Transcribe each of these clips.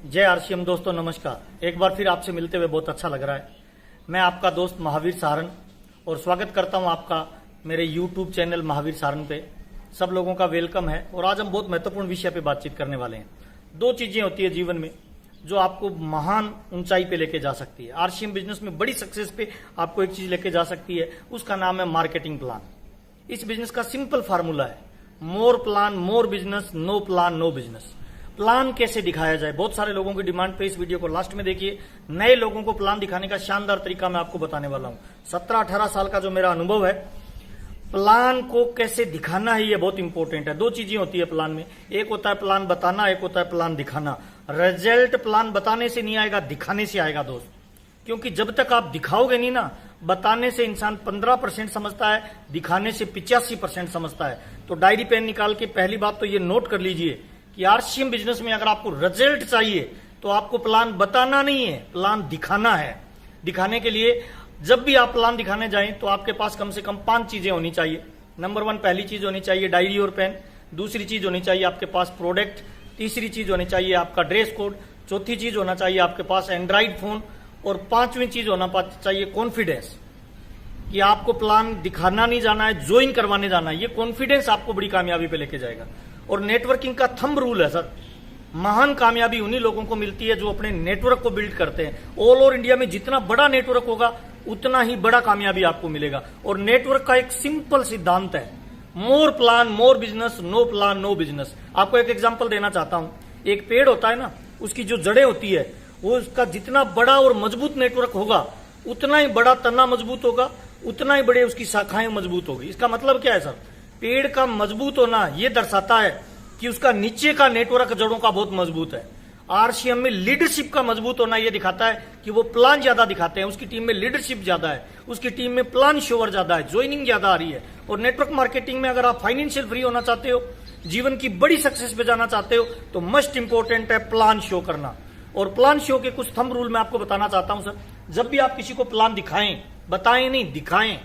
जय आरसीएम दोस्तों, नमस्कार। एक बार फिर आपसे मिलते हुए बहुत अच्छा लग रहा है। मैं आपका दोस्त महावीर सारन और स्वागत करता हूं आपका मेरे यूट्यूब चैनल महावीर सारन पे। सब लोगों का वेलकम है और आज हम बहुत महत्वपूर्ण विषय पे बातचीत करने वाले हैं। दो चीजें होती है जीवन में जो आपको महान ऊंचाई पे लेके जा सकती है। आरसीएम बिजनेस में बड़ी सक्सेस पे आपको एक चीज लेके जा सकती है, उसका नाम है मार्केटिंग प्लान। इस बिजनेस का सिंपल फार्मूला है, more plan more business, no plan no business. Plan कैसे दिखाया जाए, बहुत सारे लोगों की डिमांड पे इस वीडियो को लास्ट में देखिए। नए लोगों को प्लान दिखाने का शानदार तरीका मैं आपको बताने वाला हूं। 17-18 साल का जो मेरा अनुभव है, प्लान को कैसे दिखाना है ये बहुत इंपॉर्टेंट है। दो चीजें होती है प्लान में, एक होता है प्लान बताना, एक होता है प्लान दिखाना। रिजल्ट प्लान बताने से नहीं आएगा, दिखाने से आएगा दोस्त। क्योंकि जब तक आप दिखाओगे नहीं ना, बताने से इंसान 15% समझता है, दिखाने से 85% समझता है। तो डायरी पेन निकाल के पहली बात तो ये नोट कर लीजिए कि आरसीएम बिजनेस में अगर आपको रिजल्ट चाहिए तो आपको प्लान बताना नहीं है, प्लान दिखाना है। दिखाने के लिए जब भी आप प्लान दिखाने जाएं तो आपके पास कम से कम 5 चीजें होनी चाहिए। नंबर 1, पहली चीज होनी चाहिए डायरी और पेन। दूसरी चीज होनी चाहिए आपके पास प्रोडक्ट। तीसरी चीज होनी चाहिए आपका ड्रेस कोड। चौथी चीज होना चाहिए आपके पास एंड्रॉइड फोन। और 5वीं चीज होना चाहिए कॉन्फिडेंस, कि आपको प्लान दिखाना नहीं जाना है, ज्वाइन करवाने जाना है। ये कॉन्फिडेंस आपको बड़ी कामयाबी पे लेके जाएगा। और नेटवर्किंग का थंब रूल है सर, महान कामयाबी उन्हीं लोगों को मिलती है जो अपने नेटवर्क को बिल्ड करते हैं। ऑल ओवर इंडिया में जितना बड़ा नेटवर्क होगा उतना ही बड़ा कामयाबी आपको मिलेगा। और नेटवर्क का एक सिंपल सिद्धांत है, more plan more business, no plan no business. आपको एक एग्जांपल देना चाहता हूं। एक पेड़ होता है ना, उसकी जो जड़ें होती है, वो उसका जितना बड़ा और मजबूत नेटवर्क होगा उतना ही बड़ा तना मजबूत होगा, उतना ही बड़े उसकी शाखाएं मजबूत होगी। इसका मतलब क्या है सर? पेड़ का मजबूत होना यह दर्शाता है कि उसका नीचे का नेटवर्क जड़ों का बहुत मजबूत है। आरसीएम में लीडरशिप का मजबूत होना यह दिखाता है कि वो प्लान ज्यादा दिखाते हैं, उसकी टीम में लीडरशिप ज्यादा है, उसकी टीम में प्लान शोवर ज्यादा है, ज्वाइनिंग ज्यादा आ रही है। और नेटवर्क मार्केटिंग में अगर आप फाइनेंशियल फ्री होना चाहते हो, जीवन की बड़ी सक्सेस पे जाना चाहते हो, तो मस्ट इंपॉर्टेंट है प्लान शो करना। और प्लान शो के कुछ थंब रूल मैं आपको बताना चाहता हूं सर। जब भी आप किसी को प्लान दिखाएं, बताएं नहीं दिखाएं,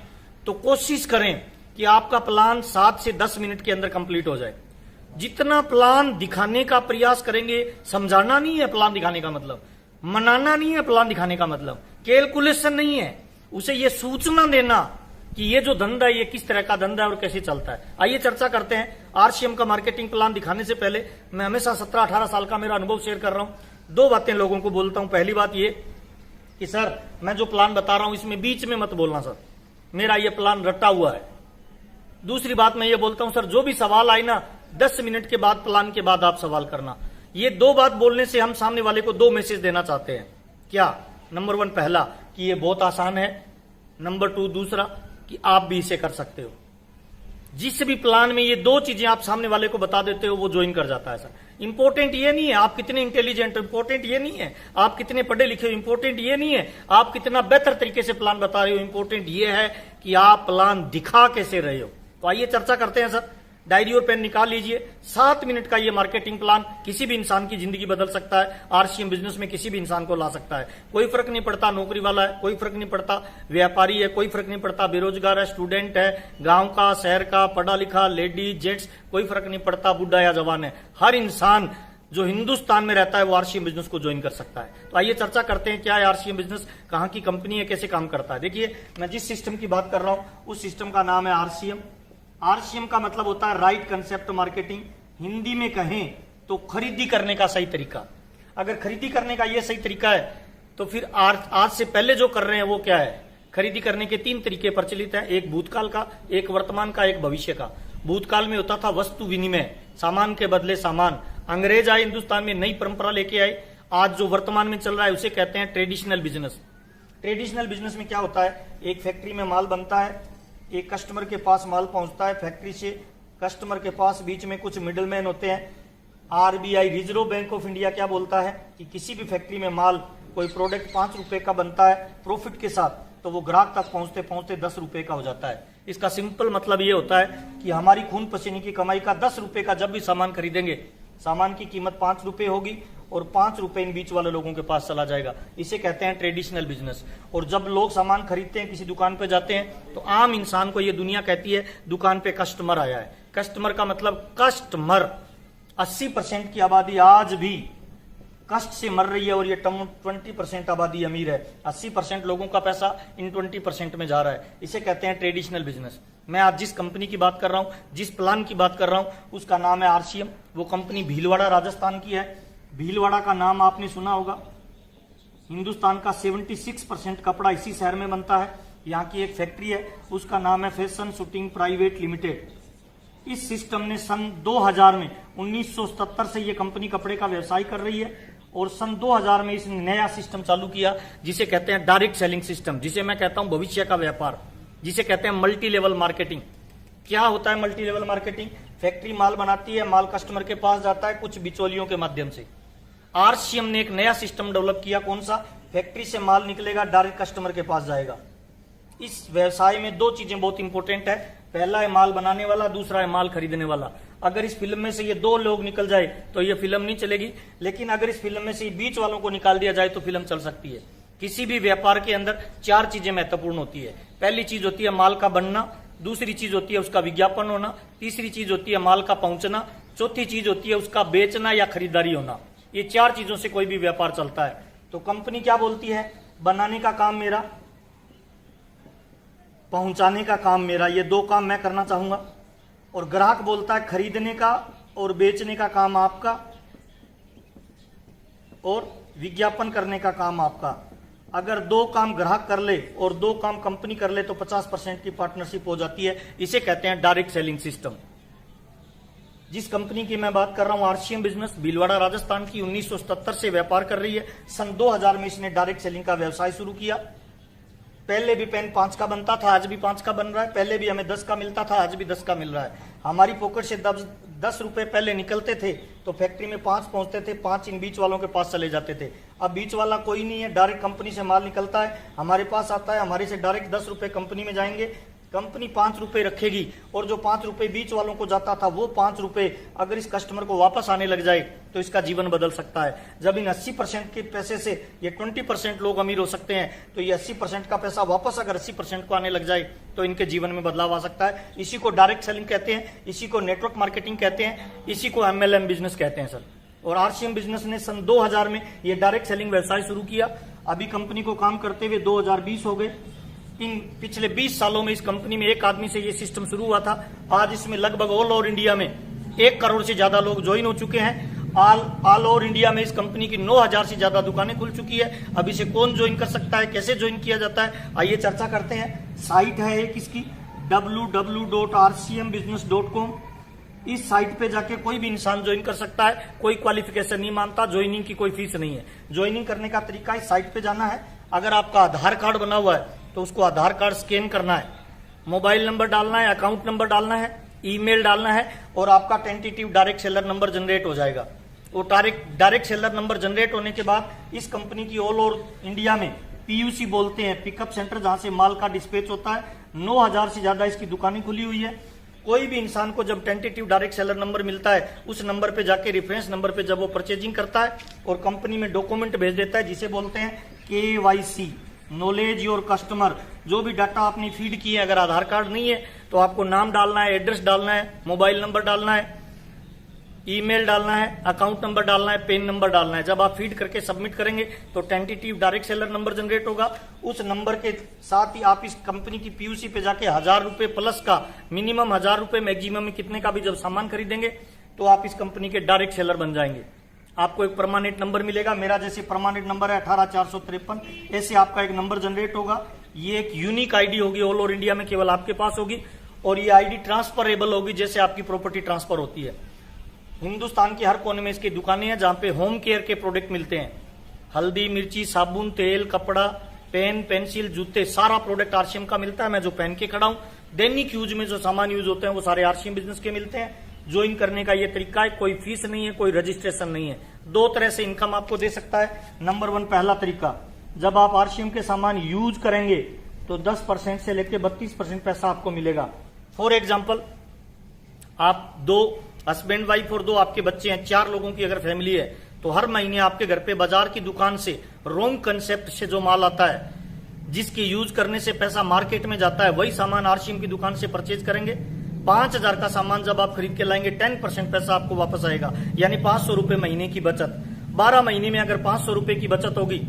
तो कोशिश करें कि आपका प्लान 7 से 10 मिनट के अंदर कंप्लीट हो जाए। जितना प्लान दिखाने का प्रयास करेंगे, समझाना नहीं है प्लान दिखाने का मतलब, मनाना नहीं है प्लान दिखाने का मतलब, कैलकुलेशन नहीं है, उसे ये सूचना देना कि ये जो धंधा है ये किस तरह का धंधा है और कैसे चलता है। आइए चर्चा करते हैं। आरसीएम का मार्केटिंग प्लान दिखाने से पहले मैं हमेशा 17-18 साल का मेरा अनुभव शेयर कर रहा हूं। 2 बातें लोगों को बोलता हूं। पहली बात ये कि सर मैं जो प्लान बता रहा हूं इसमें बीच में मत बोलना सर, मेरा ये प्लान रटा हुआ है। दूसरी बात मैं ये बोलता हूं सर, जो भी सवाल आए ना 10 मिनट के बाद प्लान के बाद आप सवाल करना। ये 2 बात बोलने से हम सामने वाले को 2 मैसेज देना चाहते हैं। क्या? नंबर 1 पहला कि ये बहुत आसान है, नंबर 2 दूसरा कि आप भी इसे कर सकते हो। जिस भी प्लान में ये 2 चीजें आप सामने वाले को बता देते हो वो ज्वाइन कर जाता है सर। इंपॉर्टेंट ये नहीं है आप कितने इंटेलिजेंट हो, इंपॉर्टेंट ये नहीं है आप कितने पढ़े लिखे हो, इंपॉर्टेंट ये नहीं है आप कितना बेहतर तरीके से प्लान बता रहे हो, इंपॉर्टेंट ये है कि आप प्लान दिखा कैसे रहे हो। तो आइए चर्चा करते हैं सर। डायरी और पेन निकाल लीजिए। 7 मिनट का ये मार्केटिंग प्लान किसी भी इंसान की जिंदगी बदल सकता है। आरसीएम बिजनेस में किसी भी इंसान को ला सकता है। कोई फर्क नहीं पड़ता नौकरी वाला है, कोई फर्क नहीं पड़ता व्यापारी है, कोई फर्क नहीं पड़ता बेरोजगार है, स्टूडेंट है, गांव का शहर का, पढ़ा लिखा, लेडीज जेंट्स, कोई फर्क नहीं पड़ता बुढ़ा या जवान है। हर इंसान जो हिंदुस्तान में रहता है वो आरसीएम बिजनेस को ज्वाइन कर सकता है। तो आइए चर्चा करते हैं क्या है आरसीएम बिजनेस, कहां की कंपनी है, कैसे काम करता है। देखिए मैं जिस सिस्टम की बात कर रहा हूं उस सिस्टम का नाम है आरसीएम। आरसीएम का मतलब होता है राइट कंसेप्ट मार्केटिंग। हिंदी में कहें तो खरीदी करने का सही तरीका। अगर खरीदी करने का यह सही तरीका है तो फिर आज से पहले जो कर रहे हैं वो क्या है? खरीदी करने के 3 तरीके प्रचलित हैं, एक भूतकाल का, एक वर्तमान का, एक भविष्य का। भूतकाल में होता था वस्तु विनिमय, सामान के बदले सामान। अंग्रेज आए हिंदुस्तान में, नई परंपरा लेके आए। आज जो वर्तमान में चल रहा है उसे कहते हैं ट्रेडिशनल बिजनेस। ट्रेडिशनल बिजनेस में क्या होता है? एक फैक्ट्री में माल बनता है, एक कस्टमर के पास माल पहुंचता है, फैक्ट्री से कस्टमर के पास बीच में कुछ मिडलमैन होते हैं। RBI reserve bank of India क्या बोलता है कि किसी भी फैक्ट्री में माल कोई प्रोडक्ट 5 रुपए का बनता है प्रॉफिट के साथ, तो वो ग्राहक तक पहुंचते पहुंचते 10 रुपए का हो जाता है। इसका सिंपल मतलब ये होता है कि हमारी खून पसीने की कमाई का 10 रुपए का जब भी सामान खरीदेंगे, सामान की कीमत 5 रुपए होगी और 5 रुपए इन बीच वाले लोगों के पास चला जाएगा। इसे कहते हैं ट्रेडिशनल बिजनेस। और जब लोग सामान खरीदते हैं, किसी दुकान पे जाते हैं, तो आम इंसान को ये दुनिया कहती है दुकान पे कस्टमर आया है। कस्टमर का मतलब कस्टमर। 80% की आबादी आज भी कष्ट से मर रही है और ये 20% आबादी अमीर है। 80% लोगों का पैसा इन 20% में जा रहा है। इसे कहते हैं ट्रेडिशनल बिजनेस। मैं आज जिस कंपनी की बात कर रहा हूं, जिस प्लान की बात कर रहा हूं, उसका नाम है आरसीएम। वो कंपनी भीलवाड़ा राजस्थान की है। भीलवाड़ा का नाम आपने सुना होगा। हिंदुस्तान का 76% कपड़ा इसी शहर में बनता है। यहाँ की एक फैक्ट्री है, उसका नाम है फैशन शूटिंग प्राइवेट लिमिटेड। इस सिस्टम ने सन 2000 में 1977 से ये कंपनी कपड़े का व्यवसाय कर रही है और सन 2000 में इसने नया सिस्टम चालू किया जिसे कहते हैं डायरेक्ट सेलिंग सिस्टम, जिसे मैं कहता हूं भविष्य का व्यापार, जिसे कहते हैं मल्टी लेवल मार्केटिंग। क्या होता है मल्टी लेवल मार्केटिंग? फैक्ट्री माल बनाती है, माल कस्टमर के पास जाता है कुछ बिचौलियों के माध्यम से। आरसीएम ने एक नया सिस्टम डेवलप किया। कौन सा? फैक्ट्री से माल निकलेगा, डायरेक्ट कस्टमर के पास जाएगा। इस व्यवसाय में दो चीजें बहुत इंपॉर्टेंट है। पहला है माल बनाने वाला, दूसरा है माल खरीदने वाला। अगर इस फिल्म में से ये दो लोग निकल जाए तो ये फिल्म नहीं चलेगी, लेकिन अगर इस फिल्म में से बीच वालों को निकाल दिया जाए तो फिल्म चल सकती है। किसी भी व्यापार के अंदर चार चीजें महत्वपूर्ण होती है। पहली चीज होती है माल का बनना, दूसरी चीज होती है उसका विज्ञापन होना, तीसरी चीज होती है माल का पहुंचना, चौथी चीज होती है उसका बेचना या खरीदारी होना। ये चार चीजों से कोई भी व्यापार चलता है। तो कंपनी क्या बोलती है? बनाने का काम मेरा, पहुंचाने का काम मेरा, ये दो काम मैं करना चाहूंगा। और ग्राहक बोलता है खरीदने का और बेचने का काम आपका और विज्ञापन करने का काम आपका। अगर दो काम ग्राहक कर ले और दो काम कंपनी कर ले तो 50% की पार्टनरशिप हो जाती है। इसे कहते हैं डायरेक्ट सेलिंग सिस्टम। जिस कंपनी की मैं बात कर रहा हूं आरसीएम बिजनेस, भीलवाड़ा राजस्थान की, 1977 से व्यापार कर रही है। सन 2000 में इसने डायरेक्ट सेलिंग का व्यवसाय शुरू किया। पहले भी पेन 5 का बनता था, आज भी 5 का बन रहा है। पहले भी हमें 10 का मिलता था, आज भी 10 का मिल रहा है। हमारी पॉकेट से 10 रुपए पहले निकलते थे तो फैक्ट्री में 5 पहुंचते थे, 5 इन बीच वालों के पास चले जाते थे। अब बीच वाला कोई नहीं है, डायरेक्ट कंपनी से माल निकलता है, हमारे पास आता है, हमारे से डायरेक्ट 10 रुपए कंपनी में जाएंगे। कंपनी 5 रुपए रखेगी और जो 5 रुपए बीच वालों को जाता था वो 5 रुपए अगर इस कस्टमर को वापस आने लग जाए तो इसका जीवन बदल सकता है। जब इन 80% के पैसे से ये 20% लोग अमीर हो सकते हैं तो ये 80% का पैसा वापस अगर 80% को आने लग जाए तो इनके जीवन में बदलाव आ सकता है। इसी को डायरेक्ट सेलिंग कहते हैं, इसी को नेटवर्क मार्केटिंग कहते हैं, इसी को MLM बिजनेस कहते हैं सर। और आरसीएम बिजनेस ने सन 2000 में ये डायरेक्ट सेलिंग व्यवसाय शुरू किया। अभी कंपनी को काम करते हुए 2020 हो गए। इन पिछले 20 सालों में इस कंपनी में एक आदमी से ये सिस्टम शुरू हुआ था। आज इसमें लगभग ऑल ओवर इंडिया में 1 करोड़ से ज्यादा लोग ज्वाइन हो चुके हैं। ऑल ओवर इंडिया में इस कंपनी की 9000 से ज्यादा दुकानें खुल चुकी है। अब इसे कौन ज्वाइन कर सकता है, कैसे ज्वाइन किया जाता है, आइए चर्चा करते हैं। साइट है एक इसकी www.rcmbusiness.com। इस साइट पे जाके कोई भी इंसान ज्वाइन कर सकता है, कोई क्वालिफिकेशन नहीं मानता, ज्वाइनिंग की कोई फीस नहीं है। ज्वाइनिंग करने का तरीका इस साइट पे जाना है। अगर आपका आधार कार्ड बना हुआ है तो उसको आधार कार्ड स्कैन करना है, मोबाइल नंबर डालना है, अकाउंट नंबर डालना है, ईमेल डालना है और आपका tentative direct seller number generate हो जाएगा। वो डायरेक्ट सेलर नंबर जनरेट होने के बाद इस कंपनी की ऑल ओवर इंडिया में PUC बोलते हैं, पिकअप सेंटर, जहां से माल का डिस्पैच होता है। 9000 से ज्यादा इसकी दुकानें खुली हुई है। कोई भी इंसान को जब टेंटेटिव डायरेक्ट सेलर नंबर मिलता है उस नंबर पे जाके रेफरेंस नंबर पे जब वो परचेजिंग करता है और कंपनी में डॉक्यूमेंट भेज देता है जिसे बोलते हैं KYC, नॉलेज योर कस्टमर। जो भी डाटा आपने फीड किए, अगर आधार कार्ड नहीं है तो आपको नाम डालना है, एड्रेस डालना है, मोबाइल नंबर डालना है, ईमेल डालना है, अकाउंट नंबर डालना है, पेन नंबर डालना है। जब आप फीड करके सबमिट करेंगे तो tentative direct seller number generate होगा। उस नंबर के साथ ही आप इस कंपनी की PUC पे जाके 1000 रुपए प्लस का, मिनिमम 1000 रुपए, मैक्सिमम में कितने का भी जब सामान खरीदेंगे तो आप इस कंपनी के डायरेक्ट सेलर बन जाएंगे। आपको एक परमानेंट नंबर मिलेगा। मेरा जैसे परमानेंट नंबर है 18453, ऐसे आपका एक नंबर जनरेट होगा। ये एक यूनिक आईडी होगी, ऑल ओवर इंडिया में केवल आपके पास होगी और ये आईडी ट्रांसफरेबल होगी, जैसे आपकी प्रॉपर्टी ट्रांसफर होती है। हिंदुस्तान के हर कोने में इसकी दुकानें हैं जहां पे होम केयर के प्रोडक्ट मिलते हैं। हल्दी, मिर्ची, साबुन, तेल, कपड़ा, पेन, पेंसिल, जूते, सारा प्रोडक्ट आरसीएम का मिलता है। मैं जो पहन के खड़ा हूं, दैनिक यूज में जो सामान यूज होते हैं वो सारे आरसीएम बिजनेस के मिलते हैं। ज्वाइन करने का ये तरीका है, कोई फीस नहीं है, कोई रजिस्ट्रेशन नहीं है। 2 तरह से इनकम आपको दे सकता है। नंबर 1, पहला तरीका, जब आप आरसीएम के सामान यूज करेंगे तो 10% से लेकर 32% पैसा आपको मिलेगा। फॉर एग्जाम्पल, आप 2 हस्बैंड वाइफ और 2 आपके बच्चे हैं, 4 लोगों की अगर फैमिली है तो हर महीने आपके घर पे बाजार की दुकान से रोंग कंसेप्ट से जो माल आता है, जिसकी यूज करने से पैसा मार्केट में जाता है, वही सामान आरसीएम की दुकान से परचेज करेंगे। 5000 का सामान जब आप खरीद के लाएंगे 10% पैसा आपको वापस आएगा, यानी 500 रुपए महीने की बचत। 12 महीने में अगर 500 रुपए की बचत होगी,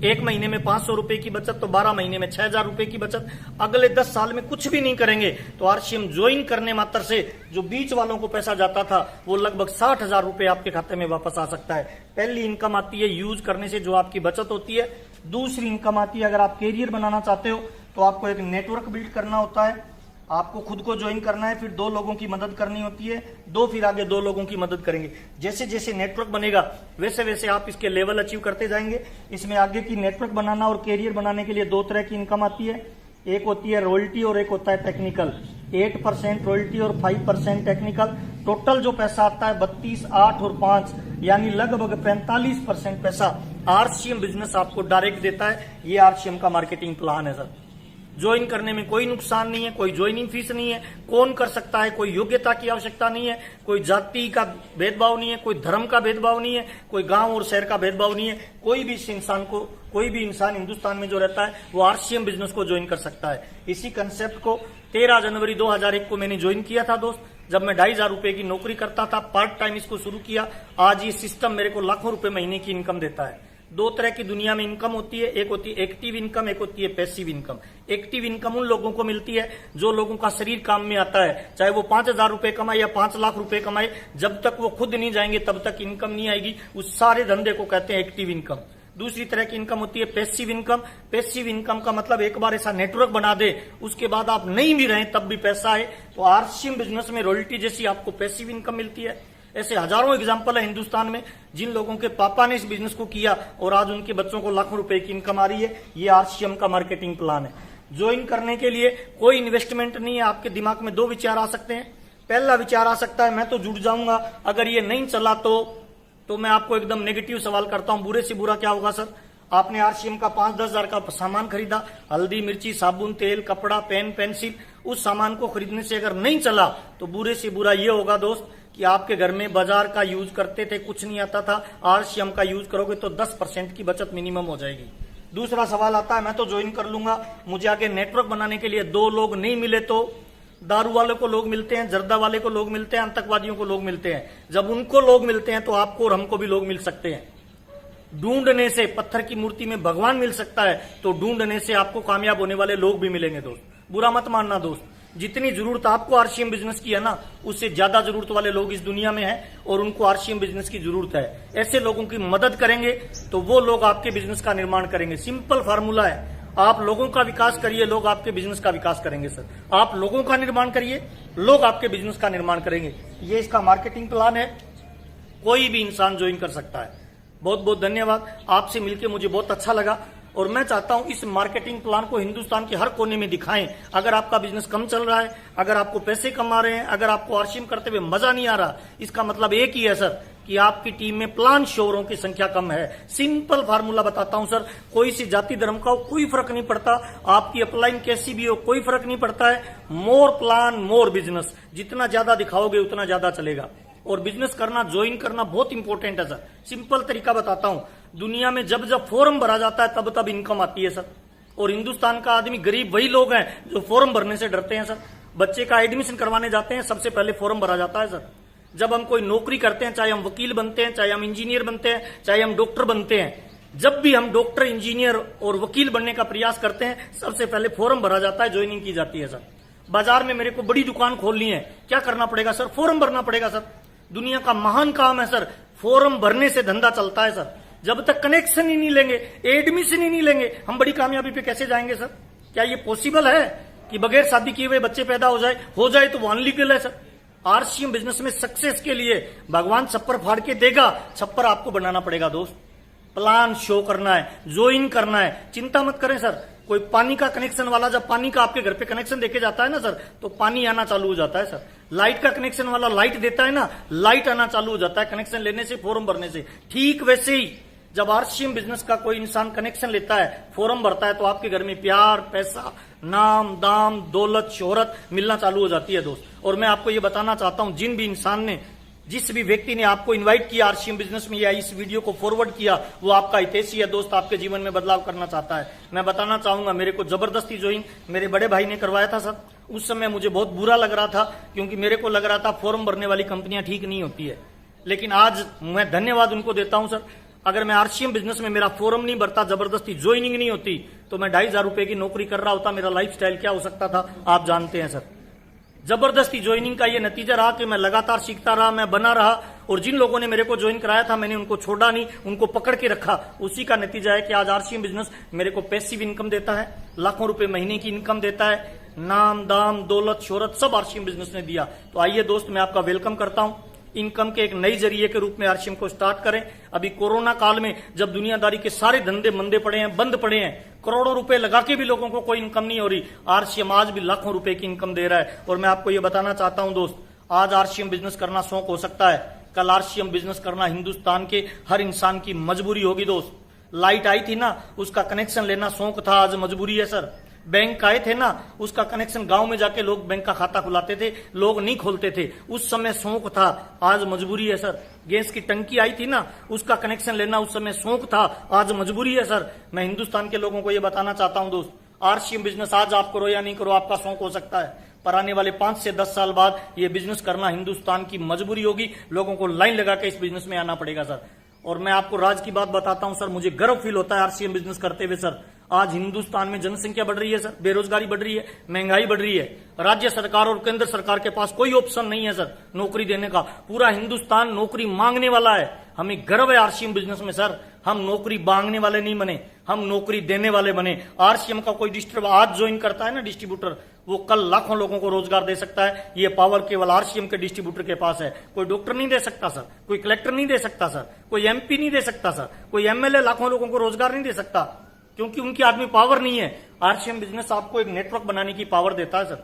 एक महीने में 500 रुपए की बचत, तो 12 महीने में 6000 रुपए की बचत। अगले 10 साल में कुछ भी नहीं करेंगे तो आरसीएम ज्वाइन करने मात्र से जो बीच वालों को पैसा जाता था वो लगभग 60,000 रुपए आपके खाते में वापस आ सकता है। पहली इनकम आती है यूज करने से, जो आपकी बचत होती है। दूसरी इनकम आती है, अगर आप कैरियर बनाना चाहते हो तो आपको एक नेटवर्क बिल्ड करना होता है, आपको खुद को ज्वाइन करना है, फिर 2 लोगों की मदद करनी होती है, फिर आगे 2 लोगों की मदद करेंगे। जैसे जैसे नेटवर्क बनेगा वैसे वैसे आप इसके लेवल अचीव करते जाएंगे। इसमें आगे की नेटवर्क बनाना और कैरियर बनाने के लिए 2 तरह की इनकम आती है, एक होती है रॉयल्टी और एक होता है टेक्निकल। 8% रॉयल्टी और 5% टेक्निकल। टोटल जो पैसा आता है 32, 8 और 5 यानी लगभग 45% पैसा आरसीएम बिजनेस आपको डायरेक्ट देता है। ये आरसीएम का मार्केटिंग प्लान है सर। ज्वाइन करने में कोई नुकसान नहीं है, कोई ज्वाइनिंग फीस नहीं है, कौन कर सकता है, कोई योग्यता की आवश्यकता नहीं है, कोई जाति का भेदभाव नहीं है, कोई धर्म का भेदभाव नहीं है, कोई गांव और शहर का भेदभाव नहीं है। कोई भी इंसान हिंदुस्तान में जो रहता है वो आरसीएम बिजनेस को ज्वाइन कर सकता है। इसी कंसेप्ट को 13 जनवरी 2001 को मैंने ज्वाइन किया था दोस्त, जब मैं 2,500 रुपए की नौकरी करता था। पार्ट टाइम इसको शुरू किया। आज ये सिस्टम मेरे को लाखों रुपए महीने की इनकम देता है। 2 तरह की दुनिया में इनकम होती है, एक होती है एक्टिव इनकम, एक होती है पैसिव इनकम। एक्टिव इनकम उन लोगों को मिलती है जो लोगों का शरीर काम में आता है, चाहे वो 5,000 रुपए कमाए या 5 लाख रुपए कमाए, जब तक वो खुद नहीं जाएंगे तब तक इनकम नहीं आएगी। उस सारे धंधे को कहते हैं एक्टिव इनकम। दूसरी तरह की इनकम होती है पैसिव इनकम। पैसिव इनकम का मतलब एक बार ऐसा नेटवर्क बना दे, उसके बाद आप नहीं भी रहे तब भी पैसा है। तो आरसीएम बिजनेस में रॉयल्टी जैसी आपको पैसिव इनकम मिलती है। ऐसे हजारों एग्जाम्पल है हिंदुस्तान में जिन लोगों के पापा ने इस बिजनेस को किया और आज उनके बच्चों को लाखों रुपए की इनकम आ रही है। ये आरसीएम का मार्केटिंग प्लान है। ज्वाइन करने के लिए कोई इन्वेस्टमेंट नहीं है। आपके दिमाग में 2 विचार आ सकते हैं। पहला विचार आ सकता है मैं तो जुड़ जाऊंगा, अगर ये नहीं चला तो मैं आपको एकदम नेगेटिव सवाल करता हूं, बुरे से बुरा क्या होगा सर? आपने आरसीएम का 5-10 हजार का सामान खरीदा, हल्दी, मिर्ची, साबुन, तेल, कपड़ा, पेन, पेंसिल, उस सामान को खरीदने से अगर नहीं चला तो बुरे से बुरा ये होगा दोस्त कि आपके घर में बाजार का यूज करते थे, कुछ नहीं आता था, आरसीएम का यूज करोगे तो 10% की बचत मिनिमम हो जाएगी। दूसरा सवाल आता है मैं तो ज्वाइन कर लूंगा, मुझे आगे नेटवर्क बनाने के लिए 2 लोग नहीं मिले तो दारू वाले को लोग मिलते हैं, जर्दा वाले को लोग मिलते हैं, आतंकवादियों को लोग मिलते हैं। जब उनको लोग मिलते हैं तो आपको और हमको भी लोग मिल सकते हैं। ढूंढने से पत्थर की मूर्ति में भगवान मिल सकता है, तो ढूंढने से आपको कामयाब होने वाले लोग भी मिलेंगे दोस्त। बुरा मत मानना दोस्त, जितनी जरूरत आपको आरसीएम बिजनेस की है ना, उससे ज्यादा जरूरत वाले लोग इस दुनिया में हैं और उनको आरसीएम बिजनेस की जरूरत है। ऐसे लोगों की मदद करेंगे तो वो लोग आपके बिजनेस का निर्माण करेंगे। सिंपल फार्मूला है, आप लोगों का विकास करिए, लोग आपके बिजनेस का विकास करेंगे सर। आप लोगों का निर्माण करिए, लोग आपके बिजनेस का निर्माण करेंगे। ये इसका मार्केटिंग प्लान है, कोई भी इंसान ज्वाइन कर सकता है। बहुत बहुत धन्यवाद, आपसे मिलकर मुझे बहुत अच्छा लगा और मैं चाहता हूं इस मार्केटिंग प्लान को हिंदुस्तान के हर कोने में दिखाएं। अगर आपका बिजनेस कम चल रहा है, अगर आपको पैसे कम आ रहे हैं, अगर आपको आरसीएम करते हुए मजा नहीं आ रहा, इसका मतलब एक ही है सर कि आपकी टीम में प्लान शोरों की संख्या कम है। सिंपल फार्मूला बताता हूं सर, कोई सी जाति धर्म का हो कोई फर्क नहीं पड़ता, आपकी अपलाइन कैसी भी हो कोई फर्क नहीं पड़ता है। मोर प्लान मोर बिजनेस, जितना ज्यादा दिखाओगे उतना ज्यादा चलेगा। और बिजनेस करना, ज्वाइन करना बहुत इंपॉर्टेंट है सर। सिंपल तरीका बताता हूं, दुनिया में जब जब फॉर्म भरा जाता है तब तब इनकम आती है सर। और हिंदुस्तान का आदमी गरीब वही लोग हैं जो फॉर्म भरने से डरते हैं सर। बच्चे का एडमिशन करवाने जाते हैं, सबसे पहले फॉर्म भरा जाता है सर। जब हम कोई नौकरी करते हैं, चाहे हम वकील बनते हैं, चाहे हम इंजीनियर बनते हैं, चाहे हम डॉक्टर बनते हैं, जब भी हम डॉक्टर, इंजीनियर और वकील बनने का प्रयास करते हैं, सबसे पहले फॉर्म भरा जाता है, ज्वाइनिंग की जाती है सर। बाजार में मेरे को बड़ी दुकान खोलनी है, क्या करना पड़ेगा सर? फॉर्म भरना पड़ेगा सर। दुनिया का महान काम है सर, फॉर्म भरने से धंधा चलता है सर। जब तक कनेक्शन ही नहीं लेंगे, एडमिशन ही नहीं लेंगे, हम बड़ी कामयाबी पे कैसे जाएंगे सर? क्या ये पॉसिबल है कि बगैर शादी किए हुए बच्चे पैदा हो जाए तो वो अनलीगल है सर? आरसीएम बिजनेस में सक्सेस के लिए भगवान छप्पर फाड़ के देगा, छप्पर आपको बनाना पड़ेगा दोस्त। प्लान शो करना है, ज्वाइन करना है, चिंता मत करें सर। कोई पानी का कनेक्शन वाला जब पानी का आपके घर पे कनेक्शन देके जाता है ना सर, तो पानी आना चालू हो जाता है सर। लाइट का कनेक्शन वाला लाइट देता है ना, लाइट आना चालू हो जाता है कनेक्शन लेने से, फॉर्म भरने से। ठीक वैसे ही जब आरसीएम बिजनेस का कोई इंसान कनेक्शन लेता है, फॉर्म भरता है, तो आपके घर में प्यार, पैसा, नाम, दाम, दौलत, शोहरत मिलना चालू हो जाती है दोस्त। और मैं आपको ये बताना चाहता हूं, जिन भी इंसान ने, जिस भी व्यक्ति ने आपको इनवाइट किया आरसीएम बिजनेस में या इस वीडियो को फॉरवर्ड किया, वो आपका हितैषी है दोस्त, आपके जीवन में बदलाव करना चाहता है। मैं बताना चाहूंगा, मेरे को जबरदस्ती ज्वाइन मेरे बड़े भाई ने करवाया था सर। उस समय मुझे बहुत बुरा लग रहा था, क्योंकि मेरे को लग रहा था फॉर्म भरने वाली कंपनियां ठीक नहीं होती है। लेकिन आज मैं धन्यवाद उनको देता हूं सर। अगर मैं आरसीएम बिजनेस में मेरा फोरम नहीं भरता, जबरदस्ती ज्वाइनिंग नहीं होती, तो मैं 2,500 रुपए की नौकरी कर रहा होता, मेरा लाइफस्टाइल क्या हो सकता था आप जानते हैं सर। जबरदस्ती ज्वाइनिंग का ये नतीजा रहा कि मैं लगातार सीखता रहा, मैं बना रहा, और जिन लोगों ने मेरे को ज्वाइन कराया था मैंने उनको छोड़ा नहीं, उनको पकड़ के रखा। उसी का नतीजा है कि आज आरसीएम बिजनेस मेरे को पैसिव इनकम देता है, लाखों रुपए महीने की इनकम देता है, नाम दाम दौलत शोहरत सब आरसीएम बिजनेस ने दिया। तो आइए दोस्त, मैं आपका वेलकम करता हूं। इनकम के एक नई जरिए के रूप में आरसीएम को स्टार्ट करें। अभी कोरोना काल में जब दुनियादारी के सारे धंधे मंदे पड़े हैं, बंद पड़े हैं, करोड़ों रुपए लगा के भी लोगों को कोई इनकम नहीं हो रही, आरसीएम आज भी लाखों रुपए की इनकम दे रहा है। और मैं आपको ये बताना चाहता हूं दोस्त, आज आरसीएम बिजनेस करना शौक हो सकता है, कल आरसीएम बिजनेस करना हिंदुस्तान के हर इंसान की मजबूरी होगी दोस्त। लाइट आई थी ना, उसका कनेक्शन लेना शौक था, आज मजबूरी है सर। बैंक आए थे ना, उसका कनेक्शन गांव में जाके लोग बैंक का खाता खुलाते थे, लोग नहीं खोलते थे, उस समय शौक था, आज मजबूरी है सर। गैस की टंकी आई थी ना, उसका कनेक्शन लेना उस समय शौक था, आज मजबूरी है सर। मैं हिंदुस्तान के लोगों को यह बताना चाहता हूं दोस्त, आरसीएम बिजनेस आज आप करो या नहीं करो, आपका शौक हो सकता है, पर आने वाले 5 से 10 साल बाद ये बिजनेस करना हिंदुस्तान की मजबूरी होगी। लोगों को लाइन लगा के इस बिजनेस में आना पड़ेगा सर। और मैं आपको राज की बात बताता हूं सर, मुझे गर्व फील होता है आरसीएम बिजनेस करते हुए सर। आज हिंदुस्तान में जनसंख्या बढ़ रही है सर, बेरोजगारी बढ़ रही है, महंगाई बढ़ रही है, राज्य सरकार और केंद्र सरकार के पास कोई ऑप्शन नहीं है सर नौकरी देने का, पूरा हिंदुस्तान नौकरी मांगने वाला है। हमें गर्व है आरसीएम बिजनेस में सर, हम नौकरी मांगने वाले नहीं बने, हम नौकरी देने वाले बने। आरसीएम का कोई डिस्ट्रीब्यूटर आज ज्वाइन करता है ना डिस्ट्रीब्यूटर, वो कल लाखों लोगों को रोजगार दे सकता है। ये पावर केवल आरसीएम के डिस्ट्रीब्यूटर के पास है। कोई डॉक्टर नहीं दे सकता सर, कोई कलेक्टर नहीं दे सकता सर, कोई एमपी नहीं दे सकता सर, कोई एमएलए लाखों लोगों को रोजगार नहीं दे सकता, क्योंकि उनकी आदमी पावर नहीं है। आरसीएम बिजनेस आपको एक नेटवर्क बनाने की पावर देता है सर।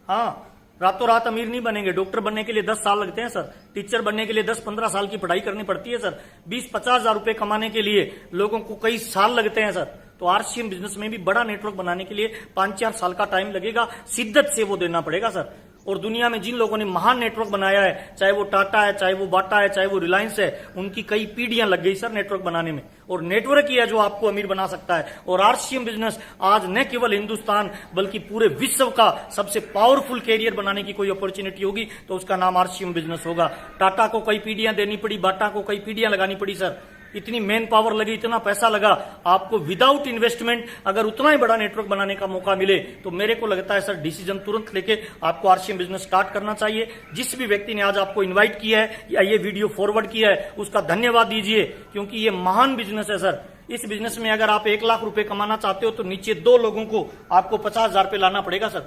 हाँ, रातों रात अमीर नहीं बनेंगे, डॉक्टर बनने के लिए 10 साल लगते हैं सर, टीचर बनने के लिए 10-15 साल की पढ़ाई करनी पड़ती है सर, 20-50 हजार रुपए कमाने के लिए लोगों को कई साल लगते हैं सर। तो आरसीएम बिजनेस में भी बड़ा नेटवर्क बनाने के लिए 5-4 साल का टाइम लगेगा, शिद्दत से वो देना पड़ेगा सर। और दुनिया में जिन लोगों ने महान नेटवर्क बनाया है, चाहे वो टाटा है, चाहे वो बाटा है, चाहे वो रिलायंस है, उनकी कई पीढ़ियां लग गई सर नेटवर्क बनाने में, और नेटवर्क ही है जो आपको अमीर बना सकता है। और आरसीएम बिजनेस आज न केवल हिंदुस्तान बल्कि पूरे विश्व का सबसे पावरफुल कैरियर बनाने की कोई अपॉर्चुनिटी होगी तो उसका नाम आरसीएम बिजनेस होगा। टाटा को कई पीढ़ियां देनी पड़ी, बाटा को कई पीढ़ियां लगानी पड़ी सर, इतनी मैन पावर लगी, इतना पैसा लगा। आपको विदाउट इन्वेस्टमेंट अगर उतना ही बड़ा नेटवर्क बनाने का मौका मिले तो मेरे को लगता है सर डिसीजन तुरंत लेके आपको आरसीएम बिजनेस स्टार्ट करना चाहिए। जिस भी व्यक्ति ने आज आपको इनवाइट किया है या ये वीडियो फॉरवर्ड किया है उसका धन्यवाद दीजिए, क्योंकि ये महान बिजनेस है सर। इस बिजनेस में अगर आप 1 लाख रुपए कमाना चाहते हो तो नीचे 2 लोगों को आपको 50,000 रुपए लाना पड़ेगा सर।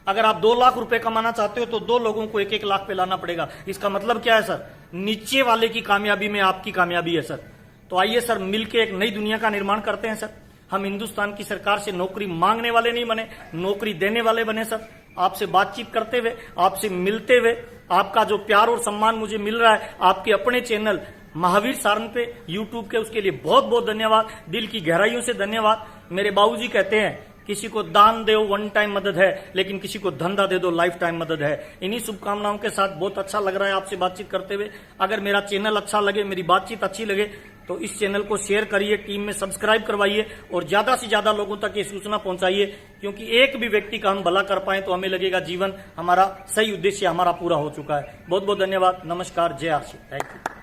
अगर आप 2 लाख रुपए कमाना चाहते हो तो 2 लोगों को 1-1 लाख पे लाना पड़ेगा। इसका मतलब क्या है सर, नीचे वाले की कामयाबी में आपकी कामयाबी है सर। तो आइए सर मिलके एक नई दुनिया का निर्माण करते हैं सर। हम हिंदुस्तान की सरकार से नौकरी मांगने वाले नहीं बने, नौकरी देने वाले बने सर। आपसे बातचीत करते हुए, आपसे मिलते हुए, आपका जो प्यार और सम्मान मुझे मिल रहा है आपके अपने चैनल महावीर सारन पे यूट्यूब के, उसके लिए बहुत बहुत धन्यवाद, दिल की गहराइयों से धन्यवाद। मेरे बाबूजी कहते हैं किसी को दान दो वन टाइम मदद है, लेकिन किसी को धंधा दे दो लाइफ टाइम मदद है। इन्हीं शुभकामनाओं के साथ बहुत अच्छा लग रहा है आपसे बातचीत करते हुए। अगर मेरा चैनल अच्छा लगे, मेरी बातचीत अच्छी लगे तो इस चैनल को शेयर करिए, टीम में सब्सक्राइब करवाइए और ज्यादा से ज्यादा लोगों तक ये सूचना पहुंचाइए, क्योंकि एक भी व्यक्ति का हम भला कर पाए तो हमें लगेगा जीवन हमारा सही उद्देश्य हमारा पूरा हो चुका है। बहुत बहुत धन्यवाद, नमस्कार, जय आरसी, थैंक यू।